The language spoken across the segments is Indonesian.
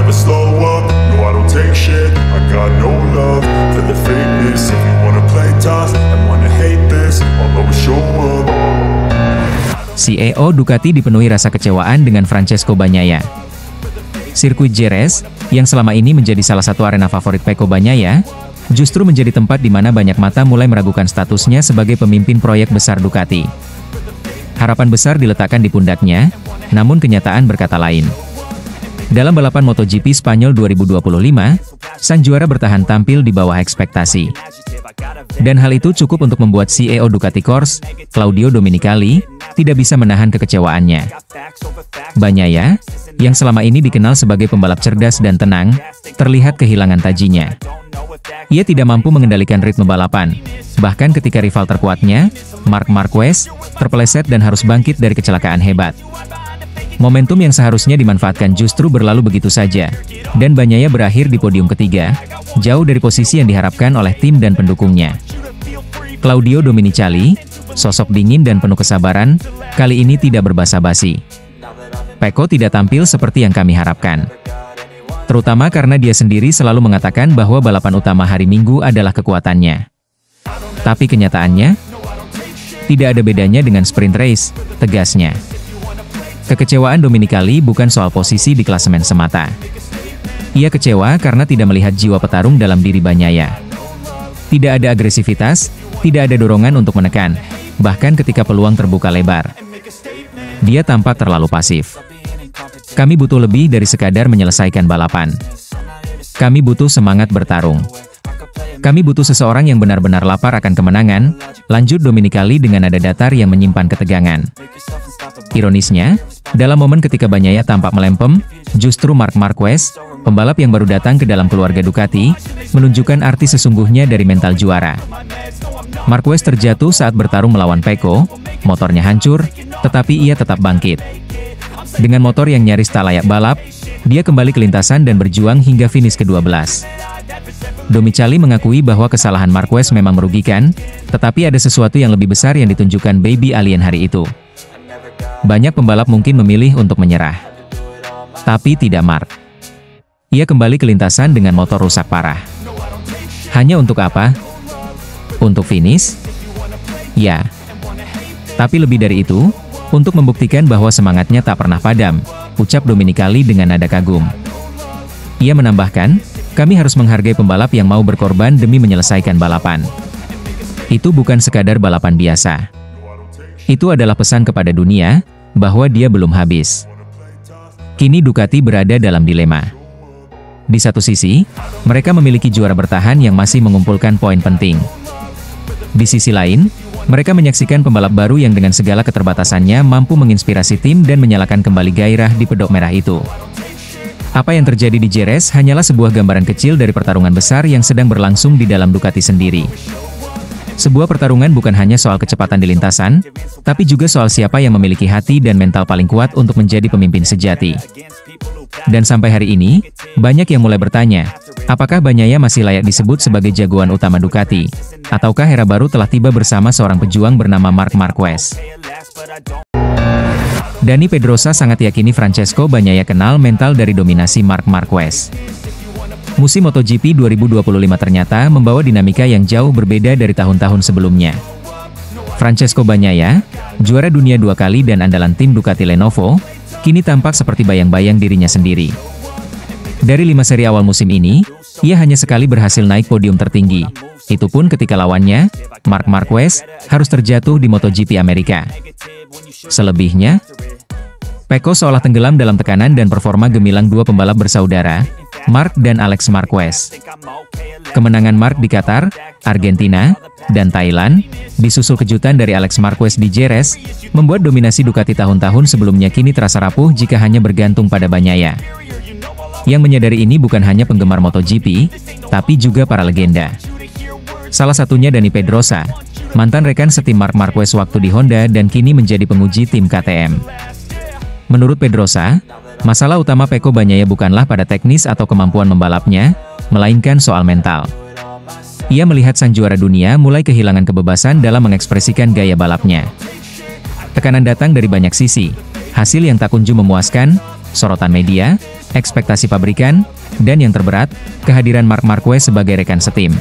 never slow up, no I don't take shit. I got no love for the fakeness. If you wanna play tough and wanna hate this, I'll always show up. CEO Ducati dipenuhi rasa kecewaan dengan Francesco Bagnaia. Sirkuit Jerez, yang selama ini menjadi salah satu arena favorit Pecco Bagnaia, justru menjadi tempat di mana banyak mata mulai meragukan statusnya sebagai pemimpin proyek besar Ducati. Harapan besar diletakkan di pundaknya, namun kenyataan berkata lain. Dalam balapan MotoGP Spanyol 2025, sang juara bertahan tampil di bawah ekspektasi. Dan hal itu cukup untuk membuat CEO Ducati Corse, Claudio Domenicali, tidak bisa menahan kekecewaannya. Bagnaia, yang selama ini dikenal sebagai pembalap cerdas dan tenang, terlihat kehilangan tajinya. Ia tidak mampu mengendalikan ritme balapan, bahkan ketika rival terkuatnya, Marc Marquez, terpeleset dan harus bangkit dari kecelakaan hebat. Momentum yang seharusnya dimanfaatkan justru berlalu begitu saja, dan Bagnaia berakhir di podium ketiga, jauh dari posisi yang diharapkan oleh tim dan pendukungnya. Claudio Domenicali, sosok dingin dan penuh kesabaran, kali ini tidak berbasa-basi. Pecco tidak tampil seperti yang kami harapkan. Terutama karena dia sendiri selalu mengatakan bahwa balapan utama hari Minggu adalah kekuatannya. Tapi kenyataannya, tidak ada bedanya dengan sprint race, tegasnya. Kekecewaan Domenicali bukan soal posisi di klasemen semata. Ia kecewa karena tidak melihat jiwa petarung dalam diri Bagnaia. Tidak ada agresivitas, tidak ada dorongan untuk menekan, bahkan ketika peluang terbuka lebar. Dia tampak terlalu pasif. Kami butuh lebih dari sekadar menyelesaikan balapan. Kami butuh semangat bertarung. Kami butuh seseorang yang benar-benar lapar akan kemenangan, lanjut Domenicali dengan nada datar yang menyimpan ketegangan. Ironisnya, dalam momen ketika Bagnaia tampak melempem, justru Marc Marquez, pembalap yang baru datang ke dalam keluarga Ducati, menunjukkan arti sesungguhnya dari mental juara. Marquez terjatuh saat bertarung melawan Pecco, motornya hancur, tetapi ia tetap bangkit. Dengan motor yang nyaris tak layak balap, dia kembali ke lintasan dan berjuang hingga finish ke-12. Domenicali mengakui bahwa kesalahan Marquez memang merugikan, tetapi ada sesuatu yang lebih besar yang ditunjukkan Baby Alien hari itu. Banyak pembalap mungkin memilih untuk menyerah. Tapi tidak Marc. Ia kembali ke lintasan dengan motor rusak parah. Hanya untuk apa? Untuk finish? Ya. Tapi lebih dari itu, untuk membuktikan bahwa semangatnya tak pernah padam, ucap Domenicali dengan nada kagum. Ia menambahkan, kami harus menghargai pembalap yang mau berkorban demi menyelesaikan balapan. Itu bukan sekadar balapan biasa. Itu adalah pesan kepada dunia, bahwa dia belum habis. Kini Ducati berada dalam dilema. Di satu sisi, mereka memiliki juara bertahan yang masih mengumpulkan poin penting. Di sisi lain, mereka menyaksikan pembalap baru yang dengan segala keterbatasannya mampu menginspirasi tim dan menyalakan kembali gairah di pedok merah itu. Apa yang terjadi di Jerez hanyalah sebuah gambaran kecil dari pertarungan besar yang sedang berlangsung di dalam Ducati sendiri. Sebuah pertarungan bukan hanya soal kecepatan di lintasan, tapi juga soal siapa yang memiliki hati dan mental paling kuat untuk menjadi pemimpin sejati. Dan sampai hari ini, banyak yang mulai bertanya, apakah Bagnaia masih layak disebut sebagai jagoan utama Ducati? Ataukah era baru telah tiba bersama seorang pejuang bernama Marc Marquez? Dani Pedrosa sangat yakini Francesco Bagnaia kenal mental dari dominasi Marc Marquez. Musim MotoGP 2025 ternyata membawa dinamika yang jauh berbeda dari tahun-tahun sebelumnya. Francesco Bagnaia, juara dunia 2 kali dan andalan tim Ducati Lenovo, kini tampak seperti bayang-bayang dirinya sendiri. Dari 5 seri awal musim ini, ia hanya sekali berhasil naik podium tertinggi. Itu pun ketika lawannya, Marc Marquez, harus terjatuh di MotoGP Amerika. Selebihnya, Pecco seolah tenggelam dalam tekanan dan performa gemilang dua pembalap bersaudara, Marc dan Alex Marquez. Kemenangan Marc di Qatar, Argentina, dan Thailand, disusul kejutan dari Alex Marquez di Jerez, membuat dominasi Ducati tahun-tahun sebelumnya kini terasa rapuh jika hanya bergantung pada Bagnaia. Yang menyadari ini bukan hanya penggemar MotoGP, tapi juga para legenda. Salah satunya Dani Pedrosa, mantan rekan setim Marc Marquez waktu di Honda dan kini menjadi penguji tim KTM. Menurut Pedrosa, masalah utama Pecco Bagnaia bukanlah pada teknis atau kemampuan membalapnya, melainkan soal mental. Ia melihat sang juara dunia mulai kehilangan kebebasan dalam mengekspresikan gaya balapnya. Tekanan datang dari banyak sisi, hasil yang tak kunjung memuaskan, sorotan media, ekspektasi pabrikan, dan yang terberat, kehadiran Marc Marquez sebagai rekan setim.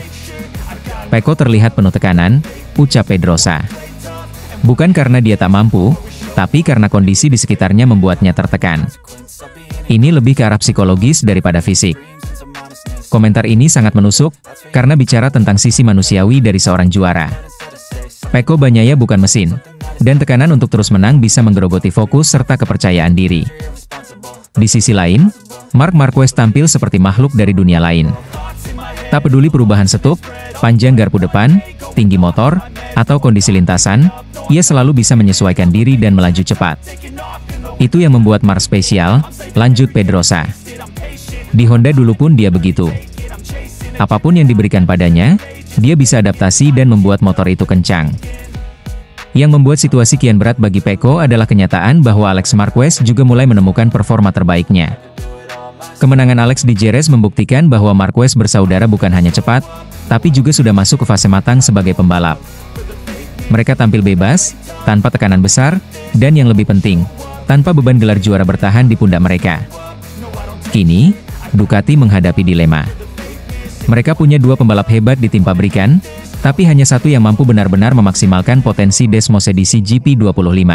Pecco terlihat penuh tekanan, ucap Pedrosa. Bukan karena dia tak mampu, tapi karena kondisi di sekitarnya membuatnya tertekan. Ini lebih ke arah psikologis daripada fisik. Komentar ini sangat menusuk, karena bicara tentang sisi manusiawi dari seorang juara. Pecco Bagnaia bukan mesin, dan tekanan untuk terus menang bisa menggerogoti fokus serta kepercayaan diri. Di sisi lain, Marc Marquez tampil seperti makhluk dari dunia lain. Tak peduli perubahan setup, panjang garpu depan, tinggi motor, atau kondisi lintasan, ia selalu bisa menyesuaikan diri dan melaju cepat. Itu yang membuat Marc spesial, lanjut Pedrosa. Di Honda dulu pun dia begitu. Apapun yang diberikan padanya, dia bisa adaptasi dan membuat motor itu kencang. Yang membuat situasi kian berat bagi Pecco adalah kenyataan bahwa Alex Marquez juga mulai menemukan performa terbaiknya. Kemenangan Alex di Jerez membuktikan bahwa Marquez bersaudara bukan hanya cepat, tapi juga sudah masuk ke fase matang sebagai pembalap. Mereka tampil bebas, tanpa tekanan besar, dan yang lebih penting, tanpa beban gelar juara bertahan di pundak mereka. Kini, Ducati menghadapi dilema. Mereka punya dua pembalap hebat di tim pabrikan, tapi hanya satu yang mampu benar-benar memaksimalkan potensi Desmosedici GP25.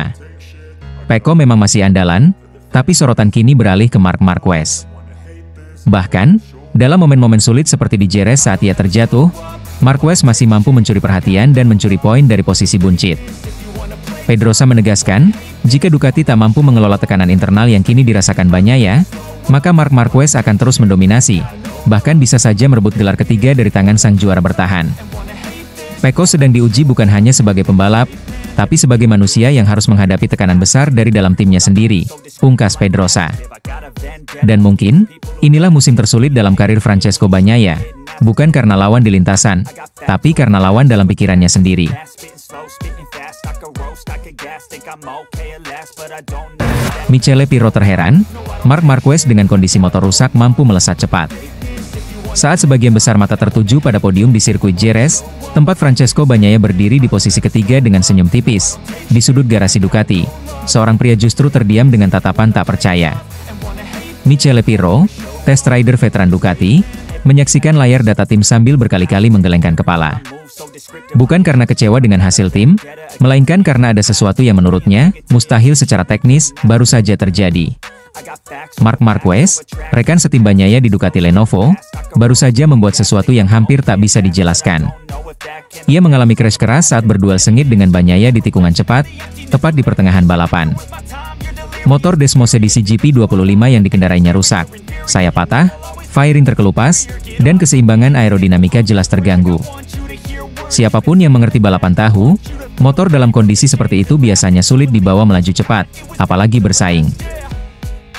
Pecco memang masih andalan, tapi sorotan kini beralih ke Marc Marquez. Bahkan, dalam momen-momen sulit seperti di Jerez saat ia terjatuh, Marquez masih mampu mencuri perhatian dan mencuri poin dari posisi buncit. Pedrosa menegaskan, jika Ducati tak mampu mengelola tekanan internal yang kini dirasakan Bagnaia, maka Marc Marquez akan terus mendominasi, bahkan bisa saja merebut gelar ketiga dari tangan sang juara bertahan. Pecco sedang diuji bukan hanya sebagai pembalap, tapi sebagai manusia yang harus menghadapi tekanan besar dari dalam timnya sendiri, pungkas Pedrosa. Dan mungkin, inilah musim tersulit dalam karir Francesco Bagnaia, bukan karena lawan di lintasan, tapi karena lawan dalam pikirannya sendiri. Michele Pirro terheran, Marc Marquez dengan kondisi motor rusak mampu melesat cepat. Saat sebagian besar mata tertuju pada podium di sirkuit Jerez, tempat Francesco Bagnaia berdiri di posisi ketiga dengan senyum tipis, di sudut garasi Ducati, seorang pria justru terdiam dengan tatapan tak percaya. Michele Pirro, test rider veteran Ducati, menyaksikan layar data tim sambil berkali-kali menggelengkan kepala. Bukan karena kecewa dengan hasil tim, melainkan karena ada sesuatu yang menurutnya mustahil secara teknis baru saja terjadi. Marc Marquez, rekan setim Bagnaia di Ducati Lenovo, baru saja membuat sesuatu yang hampir tak bisa dijelaskan. Ia mengalami crash keras saat berduel sengit dengan Bagnaia di tikungan cepat, tepat di pertengahan balapan. Motor Desmosedici GP25 yang dikendarainya rusak, sayap patah, fairing terkelupas, dan keseimbangan aerodinamika jelas terganggu. Siapapun yang mengerti balapan tahu, motor dalam kondisi seperti itu biasanya sulit dibawa melaju cepat, apalagi bersaing.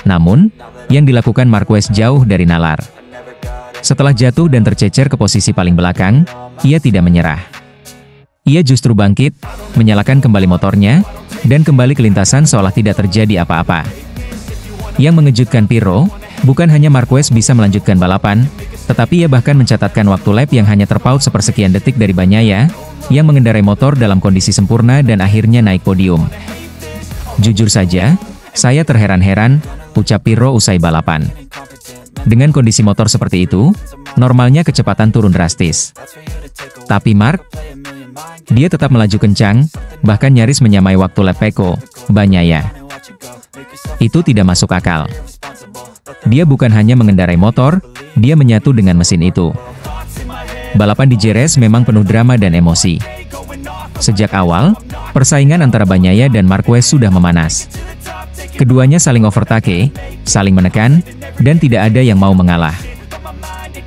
Namun, yang dilakukan Marquez jauh dari nalar. Setelah jatuh dan tercecer ke posisi paling belakang, ia tidak menyerah. Ia justru bangkit, menyalakan kembali motornya, dan kembali ke lintasan seolah tidak terjadi apa-apa. Yang mengejutkan Pirro, bukan hanya Marquez bisa melanjutkan balapan, tetapi ia bahkan mencatatkan waktu lap yang hanya terpaut sepersekian detik dari Bagnaia, yang mengendarai motor dalam kondisi sempurna dan akhirnya naik podium. Jujur saja, saya terheran-heran, ucap Pirro usai balapan. Dengan kondisi motor seperti itu, normalnya kecepatan turun drastis. Tapi Marc, dia tetap melaju kencang, bahkan nyaris menyamai waktu lap Pecco Bagnaia. Itu tidak masuk akal. Dia bukan hanya mengendarai motor, dia menyatu dengan mesin itu. Balapan di Jerez memang penuh drama dan emosi. Sejak awal, persaingan antara Bagnaia dan Marquez sudah memanas. Keduanya saling overtake, saling menekan, dan tidak ada yang mau mengalah.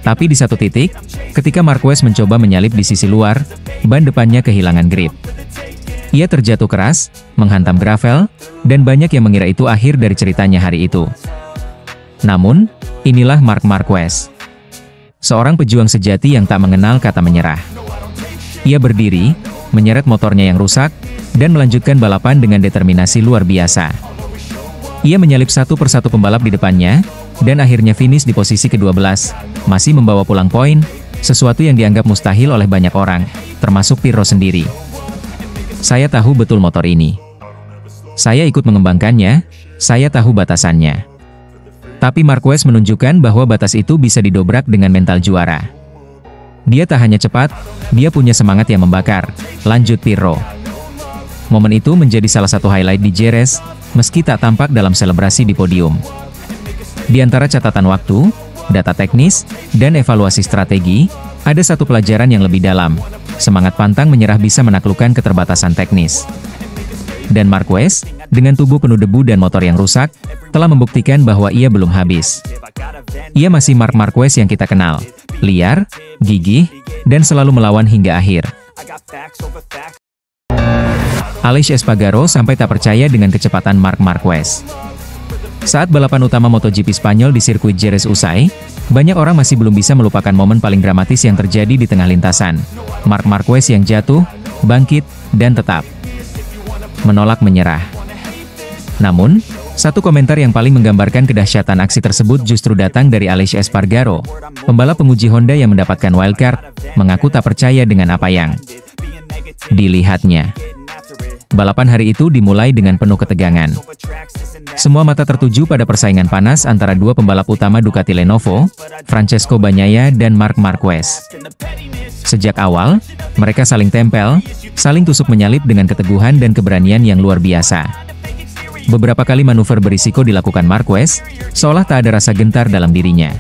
Tapi di satu titik, ketika Marquez mencoba menyalip di sisi luar, ban depannya kehilangan grip. Ia terjatuh keras, menghantam gravel, dan banyak yang mengira itu akhir dari ceritanya hari itu. Namun, inilah Marc Marquez. Seorang pejuang sejati yang tak mengenal kata menyerah. Ia berdiri, menyeret motornya yang rusak, dan melanjutkan balapan dengan determinasi luar biasa. Ia menyalip satu persatu pembalap di depannya, dan akhirnya finish di posisi ke-12, masih membawa pulang poin, sesuatu yang dianggap mustahil oleh banyak orang, termasuk Pirro sendiri. Saya tahu betul motor ini. Saya ikut mengembangkannya, saya tahu batasannya. Tapi Marquez menunjukkan bahwa batas itu bisa didobrak dengan mental juara. Dia tak hanya cepat, dia punya semangat yang membakar, lanjut Pirro. Momen itu menjadi salah satu highlight di Jerez, meski tak tampak dalam selebrasi di podium. Di antara catatan waktu, data teknis, dan evaluasi strategi, ada satu pelajaran yang lebih dalam. Semangat pantang menyerah bisa menaklukkan keterbatasan teknis. Dan Marquez, dengan tubuh penuh debu dan motor yang rusak, telah membuktikan bahwa ia belum habis. Ia masih Marc Marquez yang kita kenal, liar, gigih, dan selalu melawan hingga akhir. Aleix Espargaro sampai tak percaya dengan kecepatan Marc Marquez. Saat balapan utama MotoGP Spanyol di sirkuit Jerez usai, banyak orang masih belum bisa melupakan momen paling dramatis yang terjadi di tengah lintasan. Marc Marquez yang jatuh, bangkit, dan tetap menolak menyerah. Namun, satu komentar yang paling menggambarkan kedahsyatan aksi tersebut justru datang dari Aleix Espargaro, pembalap penguji Honda yang mendapatkan wildcard, mengaku tak percaya dengan apa yang dilihatnya. Balapan hari itu dimulai dengan penuh ketegangan. Semua mata tertuju pada persaingan panas antara dua pembalap utama Ducati Lenovo, Francesco Bagnaia dan Marc Marquez. Sejak awal, mereka saling tempel, saling tusuk-menyalip dengan keteguhan dan keberanian yang luar biasa. Beberapa kali manuver berisiko dilakukan Marquez, seolah tak ada rasa gentar dalam dirinya.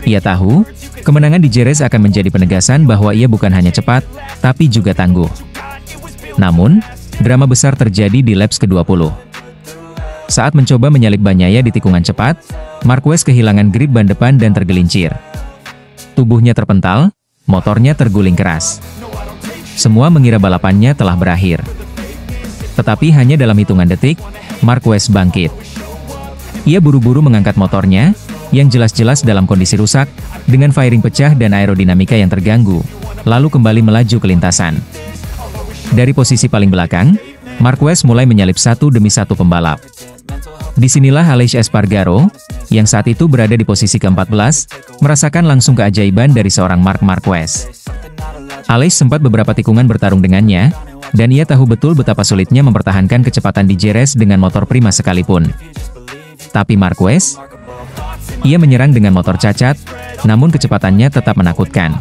Ia tahu, kemenangan di Jerez akan menjadi penegasan bahwa ia bukan hanya cepat, tapi juga tangguh. Namun, drama besar terjadi di laps ke-20. Saat mencoba menyalip Bagnaia di tikungan cepat, Marquez kehilangan grip ban depan dan tergelincir. Tubuhnya terpental, motornya terguling keras. Semua mengira balapannya telah berakhir. Tetapi hanya dalam hitungan detik, Marquez bangkit. Ia buru-buru mengangkat motornya, yang jelas-jelas dalam kondisi rusak, dengan fairing pecah dan aerodinamika yang terganggu, lalu kembali melaju ke lintasan. Dari posisi paling belakang, Marquez mulai menyalip satu demi satu pembalap. Disinilah Aleix Espargaro, yang saat itu berada di posisi ke-14, merasakan langsung keajaiban dari seorang Marc Marquez. Aleix sempat beberapa tikungan bertarung dengannya, dan ia tahu betul betapa sulitnya mempertahankan kecepatan di Jerez dengan motor prima sekalipun. Tapi Marquez, ia menyerang dengan motor cacat, namun kecepatannya tetap menakutkan.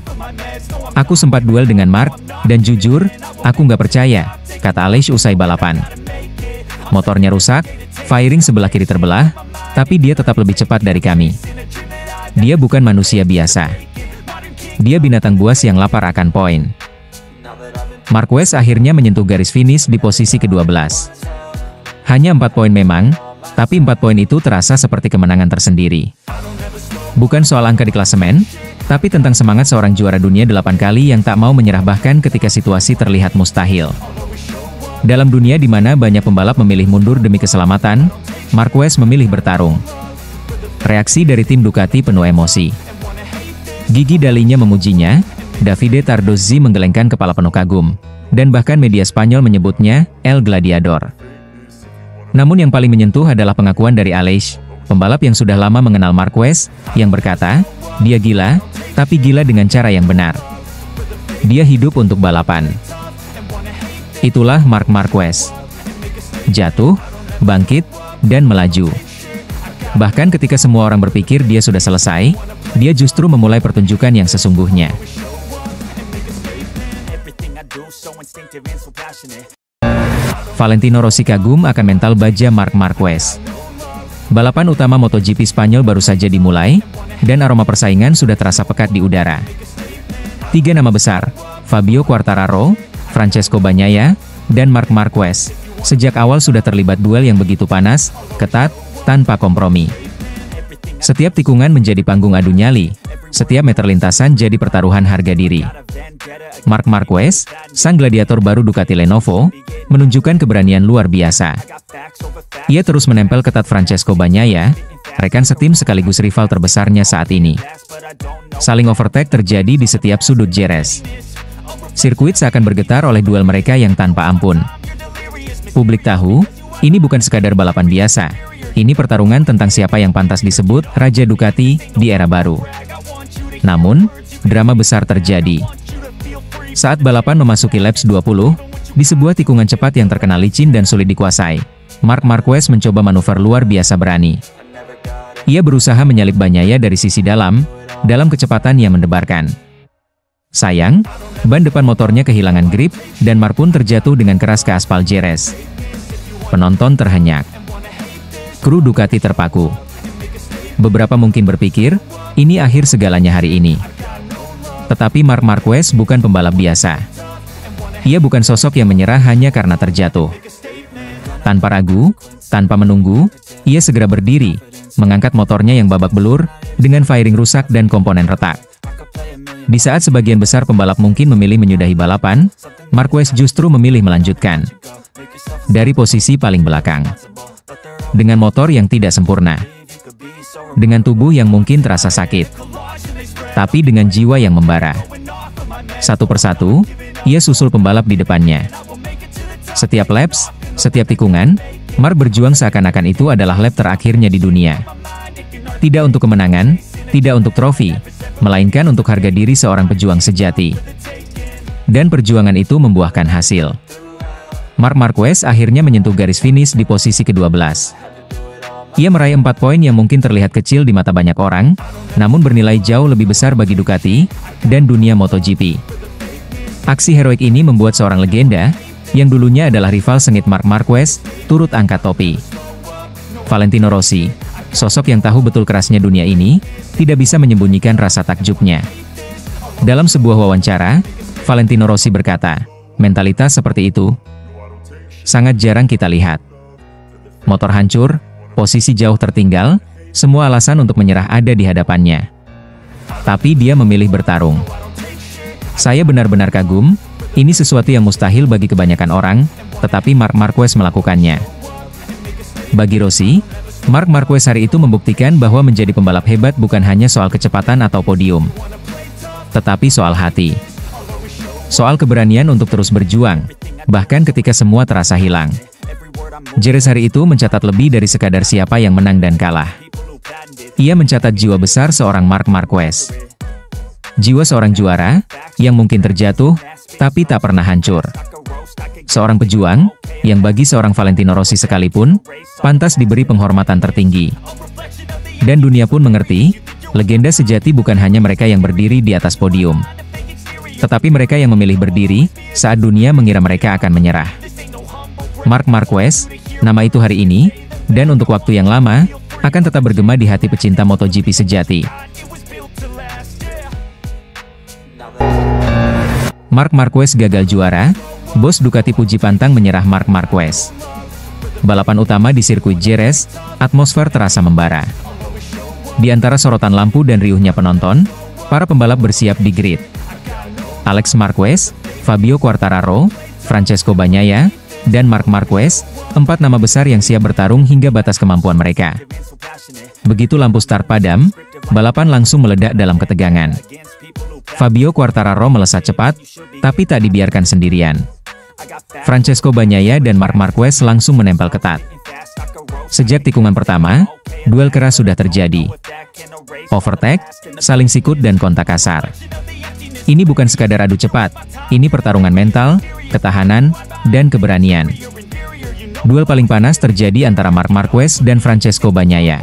Aku sempat duel dengan Marc, dan jujur, aku nggak percaya, kata Aleix usai balapan. Motornya rusak, fairing sebelah kiri terbelah, tapi dia tetap lebih cepat dari kami. Dia bukan manusia biasa. Dia binatang buas yang lapar akan poin. Marquez akhirnya menyentuh garis finish di posisi ke-12. Hanya 4 poin memang, tapi 4 poin itu terasa seperti kemenangan tersendiri. Bukan soal angka di klasemen, tapi tentang semangat seorang juara dunia 8 kali yang tak mau menyerah bahkan ketika situasi terlihat mustahil. Dalam dunia di mana banyak pembalap memilih mundur demi keselamatan, Marquez memilih bertarung. Reaksi dari tim Ducati penuh emosi. Gigi Dalinya memujinya, Davide Tardozzi menggelengkan kepala penuh kagum, dan bahkan media Spanyol menyebutnya El Gladiador. Namun yang paling menyentuh adalah pengakuan dari Aleix, pembalap yang sudah lama mengenal Marquez, yang berkata, dia gila, tapi gila dengan cara yang benar. Dia hidup untuk balapan. Itulah Marc Marquez. Jatuh, bangkit, dan melaju. Bahkan ketika semua orang berpikir dia sudah selesai, dia justru memulai pertunjukan yang sesungguhnya. Valentino Rossi kagum akan mental baja Marc Marquez. Balapan utama MotoGP Spanyol baru saja dimulai, dan aroma persaingan sudah terasa pekat di udara. 3 nama besar, Fabio Quartararo, Francesco Bagnaia, dan Marc Marquez, sejak awal sudah terlibat duel yang begitu panas, ketat, tanpa kompromi. Setiap tikungan menjadi panggung adu nyali, setiap meter lintasan jadi pertaruhan harga diri. Marc Marquez, sang gladiator baru Ducati Lenovo, menunjukkan keberanian luar biasa. Ia terus menempel ketat Francesco Bagnaia, rekan setim sekaligus rival terbesarnya saat ini. Saling overtake terjadi di setiap sudut Jerez. Sirkuit seakan bergetar oleh duel mereka yang tanpa ampun. Publik tahu, ini bukan sekadar balapan biasa. Ini pertarungan tentang siapa yang pantas disebut Raja Ducati di era baru. Namun, drama besar terjadi. Saat balapan memasuki laps 20, di sebuah tikungan cepat yang terkenal licin dan sulit dikuasai, Marc Marquez mencoba manuver luar biasa berani. Ia berusaha menyalip Bagnaia dari sisi dalam kecepatan yang mendebarkan. Sayang, ban depan motornya kehilangan grip, dan Mark pun terjatuh dengan keras ke aspal Jerez. Penonton terhenyak. Kru Ducati terpaku. Beberapa mungkin berpikir, ini akhir segalanya hari ini. Tetapi Marc Marquez bukan pembalap biasa. Ia bukan sosok yang menyerah hanya karena terjatuh. Tanpa ragu, tanpa menunggu, ia segera berdiri, mengangkat motornya yang babak belur, dengan fairing rusak dan komponen retak. Di saat sebagian besar pembalap mungkin memilih menyudahi balapan, Marquez justru memilih melanjutkan. Dari posisi paling belakang. Dengan motor yang tidak sempurna. Dengan tubuh yang mungkin terasa sakit. Tapi dengan jiwa yang membara. Satu persatu, ia susul pembalap di depannya. Setiap laps, setiap tikungan, Mark berjuang seakan-akan itu adalah lap terakhirnya di dunia. Tidak untuk kemenangan, tidak untuk trofi, melainkan untuk harga diri seorang pejuang sejati. Dan perjuangan itu membuahkan hasil. Marc Marquez akhirnya menyentuh garis finish di posisi ke-12. Ia meraih 4 poin yang mungkin terlihat kecil di mata banyak orang, namun bernilai jauh lebih besar bagi Ducati dan dunia MotoGP. Aksi heroik ini membuat seorang legenda, yang dulunya adalah rival sengit Marc Marquez, turut angkat topi. Valentino Rossi, sosok yang tahu betul kerasnya dunia ini, tidak bisa menyembunyikan rasa takjubnya. Dalam sebuah wawancara, Valentino Rossi berkata, mentalitas seperti itu sangat jarang kita lihat. Motor hancur, posisi jauh tertinggal, semua alasan untuk menyerah ada di hadapannya. Tapi dia memilih bertarung. Saya benar-benar kagum, ini sesuatu yang mustahil bagi kebanyakan orang, tetapi Marc Marquez melakukannya. Bagi Rossi, Marc Marquez hari itu membuktikan bahwa menjadi pembalap hebat bukan hanya soal kecepatan atau podium, tetapi soal hati. Soal keberanian untuk terus berjuang, bahkan ketika semua terasa hilang. Jerez hari itu mencatat lebih dari sekadar siapa yang menang dan kalah. Ia mencatat jiwa besar seorang Marc Marquez. Jiwa seorang juara, yang mungkin terjatuh, tapi tak pernah hancur. Seorang pejuang, yang bagi seorang Valentino Rossi sekalipun, pantas diberi penghormatan tertinggi. Dan dunia pun mengerti, legenda sejati bukan hanya mereka yang berdiri di atas podium, tetapi mereka yang memilih berdiri, saat dunia mengira mereka akan menyerah. Marc Marquez, nama itu hari ini, dan untuk waktu yang lama, akan tetap bergema di hati pecinta MotoGP sejati. Marc Marquez gagal juara, bos Ducati puji pantang menyerah Marc Marquez. Balapan utama di sirkuit Jerez, atmosfer terasa membara. Di antara sorotan lampu dan riuhnya penonton, para pembalap bersiap di grid. Alex Marquez, Fabio Quartararo, Francesco Bagnaia, dan Marc Marquez, 4 nama besar yang siap bertarung hingga batas kemampuan mereka. Begitu lampu start padam, balapan langsung meledak dalam ketegangan. Fabio Quartararo melesat cepat, tapi tak dibiarkan sendirian. Francesco Bagnaia dan Marc Marquez langsung menempel ketat. Sejak tikungan pertama, duel keras sudah terjadi. Overtake, saling sikut dan kontak kasar. Ini bukan sekadar adu cepat, ini pertarungan mental, ketahanan, dan keberanian. Duel paling panas terjadi antara Marc Marquez dan Francesco Bagnaia.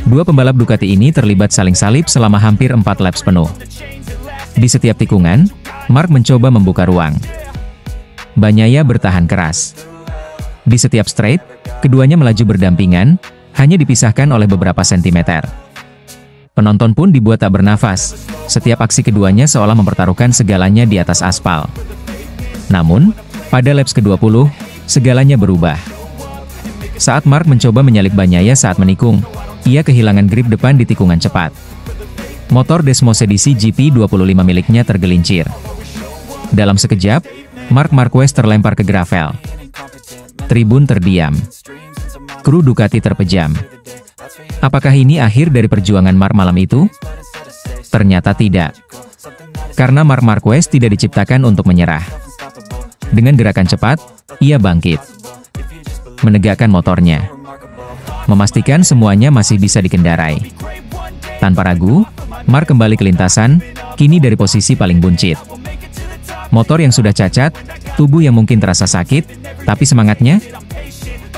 Dua pembalap Ducati ini terlibat saling salib selama hampir 4 laps penuh. Di setiap tikungan, Marc mencoba membuka ruang. Bagnaia bertahan keras. Di setiap straight, keduanya melaju berdampingan, hanya dipisahkan oleh beberapa sentimeter. Penonton pun dibuat tak bernafas, setiap aksi keduanya seolah mempertaruhkan segalanya di atas aspal. Namun, pada laps ke-20, segalanya berubah. Saat Marc mencoba menyalip Bagnaia saat menikung, ia kehilangan grip depan di tikungan cepat. Motor Desmos edisi GP25 miliknya tergelincir. Dalam sekejap, Marc Marquez terlempar ke gravel. Tribun terdiam. Kru Ducati terpejam. Apakah ini akhir dari perjuangan Marc malam itu? Ternyata tidak. Karena Marc Marquez tidak diciptakan untuk menyerah. Dengan gerakan cepat, ia bangkit. Menegakkan motornya. Memastikan semuanya masih bisa dikendarai. Tanpa ragu, Marc kembali ke lintasan, kini dari posisi paling buncit. Motor yang sudah cacat, tubuh yang mungkin terasa sakit, tapi semangatnya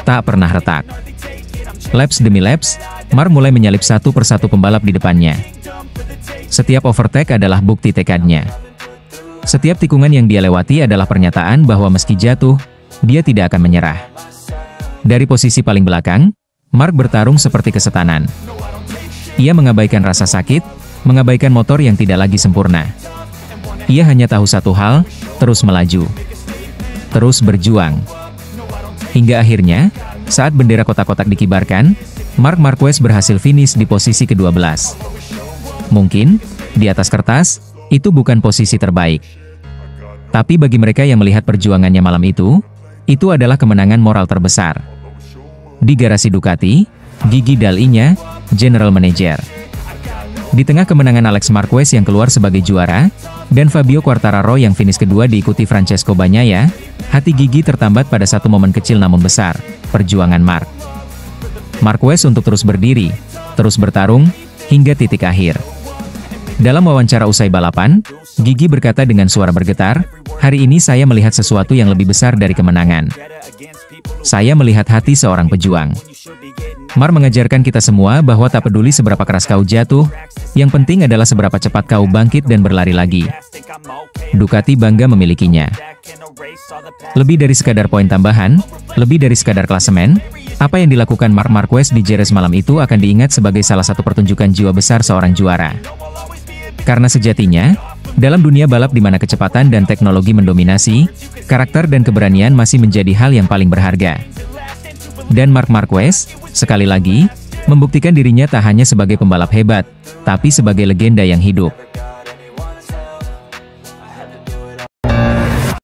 tak pernah retak. Laps demi laps, Mark mulai menyalip satu persatu pembalap di depannya. Setiap overtake adalah bukti tekadnya. Setiap tikungan yang dia lewati adalah pernyataan bahwa meski jatuh, dia tidak akan menyerah. Dari posisi paling belakang, Mark bertarung seperti kesetanan. Ia mengabaikan rasa sakit, mengabaikan motor yang tidak lagi sempurna. Ia hanya tahu satu hal, terus melaju. Terus berjuang. Hingga akhirnya, saat bendera kotak-kotak dikibarkan, Marc Marquez berhasil finish di posisi ke-12. Mungkin, di atas kertas, itu bukan posisi terbaik. Tapi bagi mereka yang melihat perjuangannya malam itu adalah kemenangan moral terbesar. Di garasi Ducati, Gigi Dall'Igna, General Manager. Di tengah kemenangan Alex Marquez yang keluar sebagai juara, dan Fabio Quartararo yang finish kedua diikuti Francesco Bagnaia, hati Gigi tertambat pada satu momen kecil namun besar, perjuangan Marc Marquez untuk terus berdiri, terus bertarung, hingga titik akhir. Dalam wawancara usai balapan, Gigi berkata dengan suara bergetar, "Hari ini saya melihat sesuatu yang lebih besar dari kemenangan. Saya melihat hati seorang pejuang." Marc mengajarkan kita semua bahwa tak peduli seberapa keras kau jatuh, yang penting adalah seberapa cepat kau bangkit dan berlari lagi. Ducati bangga memilikinya. Lebih dari sekadar poin tambahan, lebih dari sekadar klasemen, apa yang dilakukan Marc Marquez di Jerez malam itu akan diingat sebagai salah satu pertunjukan jiwa besar seorang juara. Karena sejatinya, dalam dunia balap di mana kecepatan dan teknologi mendominasi, karakter dan keberanian masih menjadi hal yang paling berharga. Dan Marc Marquez, sekali lagi, membuktikan dirinya tak hanya sebagai pembalap hebat, tapi sebagai legenda yang hidup.